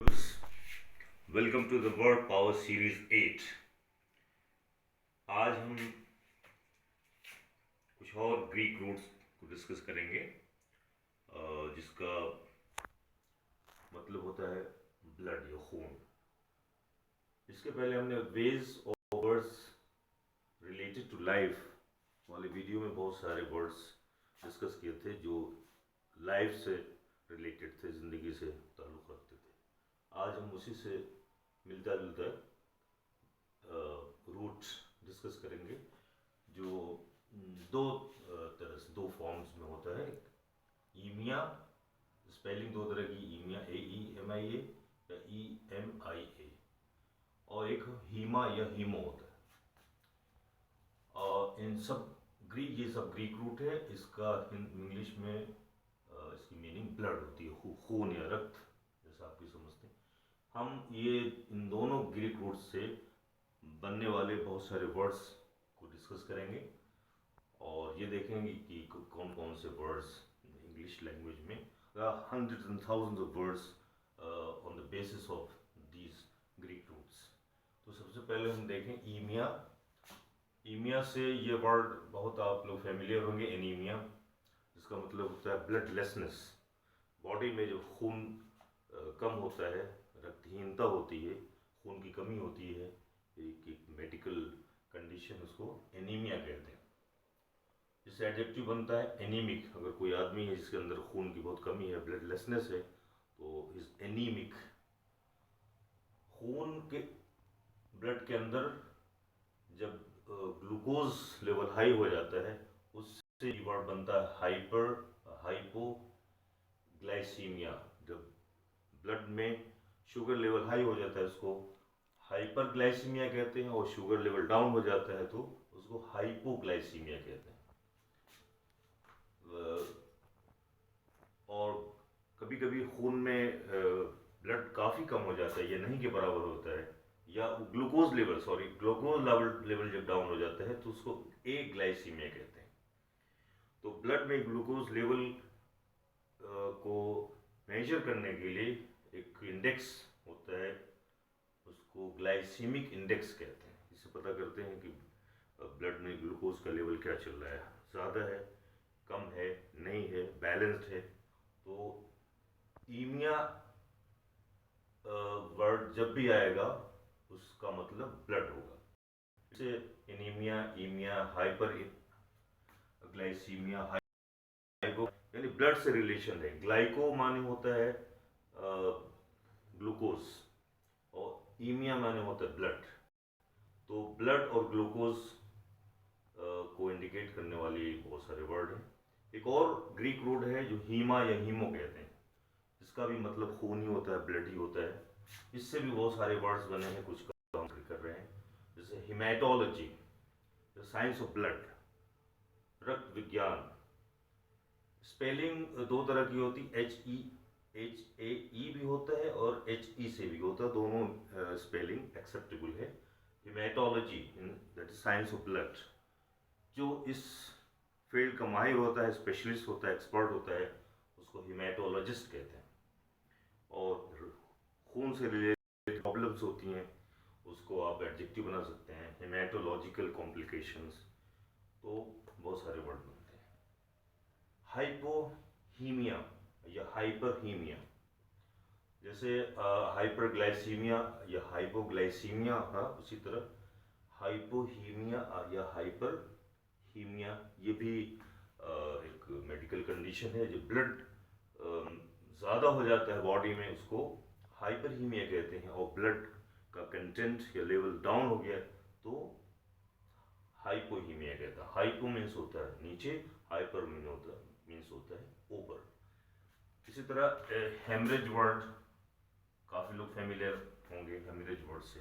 Welcome to the word power series 8। आज हम कुछ और ग्रीक रूट्स को डिस्कस करेंगे, जिसका मतलब होता है ब्लड या खून। इसके पहले हमने वेज और वर्ड्स रिलेटेड टू लाइफ वाले वीडियो में बहुत सारे वर्ड्स डिस्कस किए थे जो लाइफ से रिलेटेड थे, ज़िंदगी से ताल्लुक़ रखते थे। आज हम उसी से मिलता जुलता रूट्स डिस्कस करेंगे जो दो तरह से, दो फॉर्म्स में होता है। ईमिया, स्पेलिंग दो तरह की, ईमिया AEMIA या EMIA, और एक हीमा या हीमो होता है। और इन सब ग्रीक, ये सब ग्रीक रूट है। इसका इंग्लिश में इसकी मीनिंग ब्लड होती है, खून या रक्त, जैसा आप भी समझते हैं। हम ये इन दोनों ग्रीक रूट से बनने वाले बहुत सारे वर्ड्स को डिस्कस करेंगे और ये देखेंगे कि कौन कौन से वर्ड्स इंग्लिश लैंग्वेज में, hundreds and thousands of words on the basis of these Greek roots। तो सबसे पहले हम देखें ईमिया। ईमिया से ये वर्ड बहुत आप लोग फेमिलियर होंगे, एनीमिया, जिसका मतलब होता है ब्लडलेसनेस। बॉडी में जो खून कम होता है, रक्तहीनता होती है, खून की कमी होती है, एक मेडिकल कंडीशन, उसको एनीमिया कहते हैं। जिससे एडजेक्टिव बनता है एनीमिक। अगर कोई आदमी है जिसके अंदर खून की बहुत कमी है, ब्लडलेसनेस है, तो इज एनीमिक। खून के, ब्लड के अंदर जब ग्लूकोज लेवल हाई हो जाता है, उससे वर्ड बनता है हाइपोग्लाइसीमिया। जब ब्लड में शुगर लेवल हाई हो जाता है, उसको हाइपरग्लाइसीमिया कहते हैं, और शुगर लेवल डाउन हो जाता है तो उसको हाइपोग्लाइसीमिया कहते हैं। और कभी कभी खून में ब्लड काफ़ी कम हो जाता है या नहीं के बराबर होता है, या ग्लूकोज लेवल जब डाउन हो जाता है तो उसको ग्लाइसीमिया कहते हैं। तो ब्लड में ग्लूकोज लेवल को मेजर करने के लिए एक इंडेक्स होता है, उसको ग्लाइसीमिक इंडेक्स कहते हैं। इससे पता करते हैं कि ब्लड में ग्लूकोज का लेवल क्या चल रहा है, ज़्यादा है, कम है, नहीं है, बैलेंस्ड है। तो ईमिया वर्ड जब भी आएगा उसका मतलब ब्लड होगा। जैसे एनीमिया, ईमिया, हाइपर ग्लाइसीमिया, हाइपो, यानी ब्लड से रिलेशन है। ग्लाइको माने होता है ग्लूकोज, और ईमिया माने होता है ब्लड। तो ब्लड और ग्लूकोज को इंडिकेट करने वाली बहुत सारे वर्ड हैं। एक और ग्रीक रूट है जो हीमा या हीमो कहते हैं, जिसका भी मतलब खून ही होता है, ब्लड ही होता है। इससे भी बहुत सारे वर्ड्स बने हैं, कुछ का हम कर रहे हैं। जैसे haematology, the science of blood, रक्त विज्ञान। स्पेलिंग दो तरह की होती, HE भी होता है और HE से भी होता है, दोनों स्पेलिंग एक्सेप्टेबल है। Haematology, that is science of blood. जो इस फील्ड का माहिर होता है, स्पेशलिस्ट होता है, एक्सपर्ट होता है, उसको हिमेटोलॉजिस्ट कहते हैं। और खून से रिलेटेड प्रॉब्लम्स होती हैं, उसको आप एडजेक्टिव बना सकते हैं, हेमेटोलॉजिकल कॉम्प्लिकेशंस। तो बहुत सारे वर्ड बनते हैं। हाइपोहीमिया या हाइपरहीमिया, जैसे हाइपरग्लाइसीमिया या हाइपोग्लाइसीमिया था, उसी तरह हाइपोहीमिया या हाइपरहीमिया, ये भी एक मेडिकल कंडीशन है। जो ब्लड ज़्यादा हो जाता है बॉडी में, उसको हाइपरहीमिया कहते हैं। और ब्लड का कंटेंट या लेवल डाउन हो गया तो हाइपोहीमिया कहता है। हाइपो मीन्स होता है नीचे, हाइपर मीन्स होता है ऊपर। इसी तरह हेमरेज वर्ड, काफ़ी लोग फेमिलियर होंगे हेमरेज वर्ड से,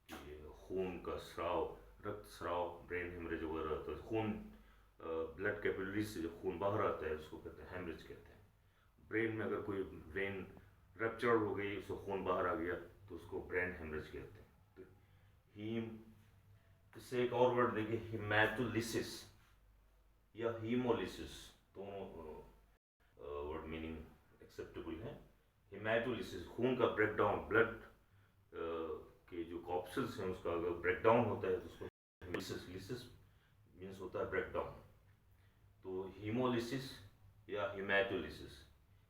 कि खून का स्राव, रक्त स्राव, ब्रेन हेमरेज वगैरह होता है। खून, ब्लड कैपिलरीज से जब खून बाहर आता है, उसको कहते हैं हेमरेज कहते हैं। ब्रेन में अगर कोई ब्रेन रप्चर हो गई, उसको खून बाहर आ गया, तो उसको ब्रेन हेमरेज कहते हैं। तो हीम, इससे एक और वर्ड देखिए, हिमैटोलिसिस या हीमोलिसिस, दोनों वर्ड मीनिंग एक्सेप्टेबल है। हेमाटोलिसिस, खून का ब्रेकडाउन, ब्लड के जो कॉप्सल्स हैं उसका अगर ब्रेकडाउन होता है तो उसको लिसिस, लिसिस मीन्स होता है ब्रेकडाउन। तो हीमोलिसिस या haematolysis,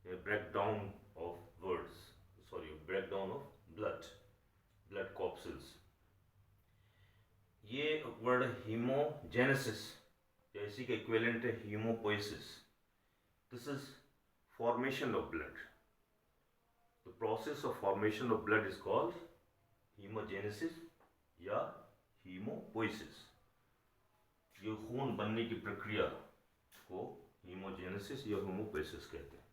breakdown of words, sorry breakdown of blood, blood corpuscles. ये वर्ड हीमोजेनेसिस या इसी का इक्विवेलेंट है haemopoiesis. This is formation of blood. The process of formation of blood is called haemogenesis या हीमोपोइसिस। ये खून बनने की प्रक्रिया को हीमोजेनेसिस या हीमोपोइसिस कहते हैं।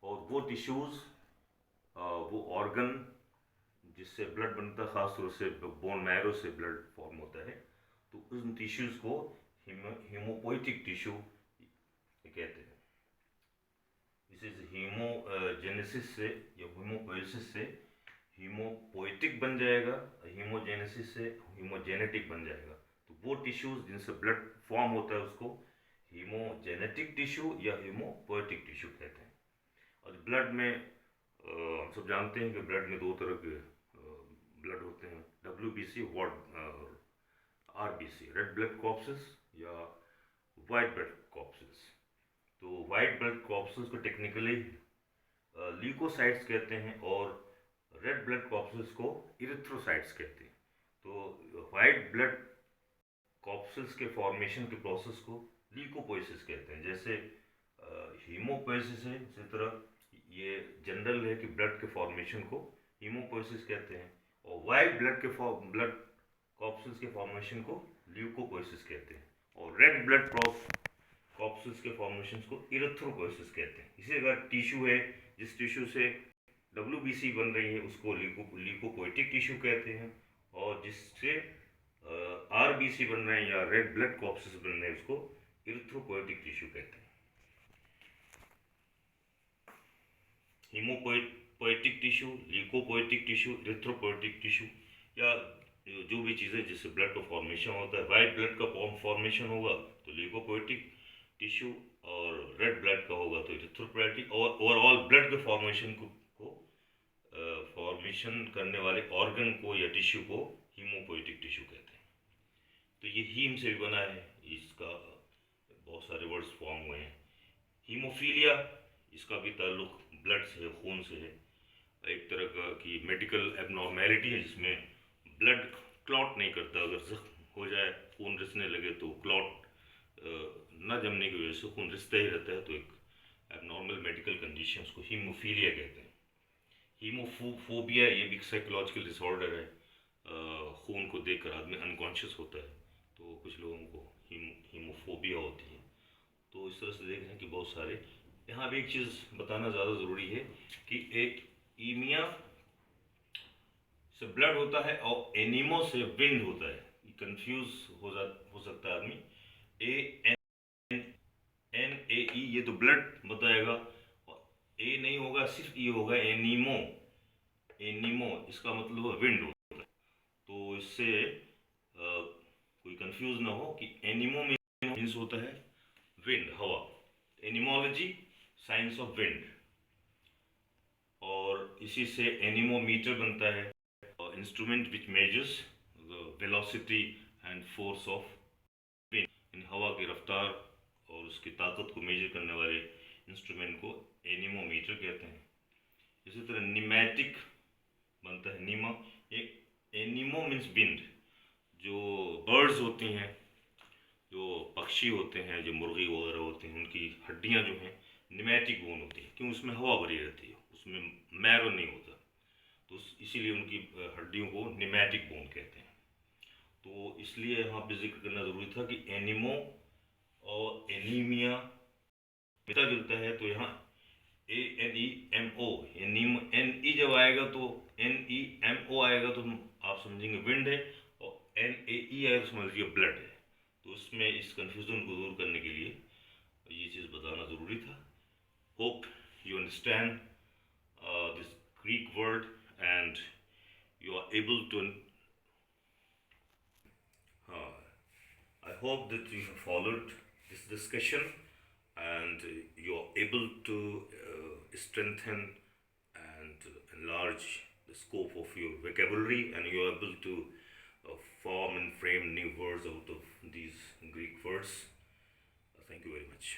और वो टिश्यूज, वो ऑर्गन जिससे ब्लड बनता है, खासतौर से बोन मैरो से ब्लड फॉर्म होता है, तो उन टिश्यूज को हीमोपोइटिक टिश्यू कहते हैं। इस हीमोजेनेसिस से या हीमोपोइसिस से हीमोपोइटिक बन जाएगा, हीमोजेनेसिस से हीमोजेनेटिक बन जाएगा। तो वो टिश्यूज जिनसे ब्लड फॉर्म होता है उसको हीमोजेनेटिक टिश्यू या हीमोपोइटिक टिश्यू कहते हैं। और ब्लड में हम सब जानते हैं कि ब्लड में दो तरह के ब्लड होते हैं, WBC और RBC, रेड ब्लड कॉर्पसेस या वाइट ब्लड कॉर्पसेस। तो वाइट ब्लड कॉर्पसेस को टेक्निकली ल्यूकोसाइट्स कहते हैं और रेड ब्लड कॉर्पसेस को इरिथ्रोसाइट्स कहते हैं। तो वाइट ब्लड कॉर्पसेस के फॉर्मेशन के प्रोसेस को ल्यूकोपोइसिस कहते हैं। जैसे हीमोपोइसिस है, इसी तरह ये जनरल है कि ब्लड के फॉर्मेशन को हीमोपोइसिस कहते हैं, और वाइट ब्लड के ब्लड कॉर्पसेस के फॉर्मेशन को ल्यूकोपोइसिस कहते हैं, और रेड ब्लड कॉर्पसेस के फॉर्मेशन को इरिथ्रोपोइसिस कहते हैं। इसी अगर टिश्यू है, जिस टिश्यू से WBC बन रही है उसको ल्यूकोपोइटिक टिश्यू कहते हैं, और जिससे RBC बन रहे हैं या रेड ब्लड कॉर्पसेस बन रहे हैं उसको इरिथ्रोपोइटिक टिश्यू कहते हैं। हीमोपोइटिक टिश्यू, ल्यूकोपोइटिक टिश्यू, इरिथ्रोपोइटिक टिश्यू, या जो भी चीज़ें जिससे ब्लड का फॉर्मेशन होता है, वाइट ब्लड का फॉर्मेशन होगा तो ल्यूकोपोइटिक टिश्यू, और रेड ब्लड का होगा तो इरिथ्रोपोइटिक, और ओवरऑल ब्लड के फॉर्मेशन को फॉर्मेशन करने वाले ऑर्गन को या टिश्यू को हीमोपोइटिक टिश्यू कहते हैं। तो ये हीम से भी बना है, इसका बहुत सारे वर्ड्स फॉर्म हुए हैं। हीमोफीलिया, इसका भी ताल्लुक ब्लड से है, खून से है। एक तरह का कि मेडिकल एबनॉर्मेलिटी है जिसमें ब्लड क्लॉट नहीं करता, अगर जख्म हो जाए, खून रिसने लगे तो क्लॉट न जमने की वजह से खून रिसता ही रहता है, तो एक एबनॉर्मल मेडिकल कंडीशन, उसको हीमोफीलिया कहते हैं। हीमोफोबिया, ये भी साइकोलॉजिकल डिसऑर्डर है, खून को देखकर आदमी अनकॉन्शियस होता है, तो कुछ लोगों को हीमोफोबिया होती है। तो इस तरह से देख रहे हैं कि बहुत सारे। यहाँ भी एक चीज़ बताना ज़्यादा ज़रूरी है कि एक ईमिया से ब्लड होता है और एनीमो से विंड होता है। कंफ्यूज हो सकता है आदमी। ANNAE ये तो ब्लड बताएगा, और ए नहीं होगा, सिर्फ ई होगा, एनीमो। एनीमो इसका मतलब विंड होता है। तो इससे कोई कंफ्यूज ना हो कि एनीमो मीन्स होता है विंड, हवा। एनिमोलॉजी, साइंस ऑफ विंड, और इसी से एनीमोमीटर बनता है, instrument which measures the velocity and force of wind. इन हवा की रफ्तार और उसकी ताकत को मेजर करने वाले इंस्ट्रूमेंट को एनीमोमीटर कहते हैं। इसी तरह निमैटिक बनता है, नीमा। एक एनीमो मीन्स विंड। जो बर्ड्स होती हैं, जो पक्षी होते हैं, जो मुर्गी वगैरह होते हैं, उनकी हड्डियां जो हैं निमैटिक बोन होती है, क्यों? उसमें हवा भरी रहती है, उसमें मैरो नहीं होता, तो इसीलिए उनकी हड्डियों को निमैटिक बोन कहते हैं। तो इसलिए यहाँ पे जिक्र करना ज़रूरी था कि एनिमो और एनीमिया मिलता जुलता है, तो यहाँ ANEMO, NE जब आएगा तो NEMO आएगा तो आप समझेंगे विंड है, और NAE आएगा तो समझ लीजिए ब्लड है। तो उसमें इस कंफ्यूजन को दूर करने के लिए ये चीज़ बताना ज़रूरी था। Hope you understand this Greek word and you are able to I hope that you have followed this discussion and you are able to strengthen and enlarge the scope of your vocabulary, and you're able to form and frame new words out of these Greek words. Thank you very much.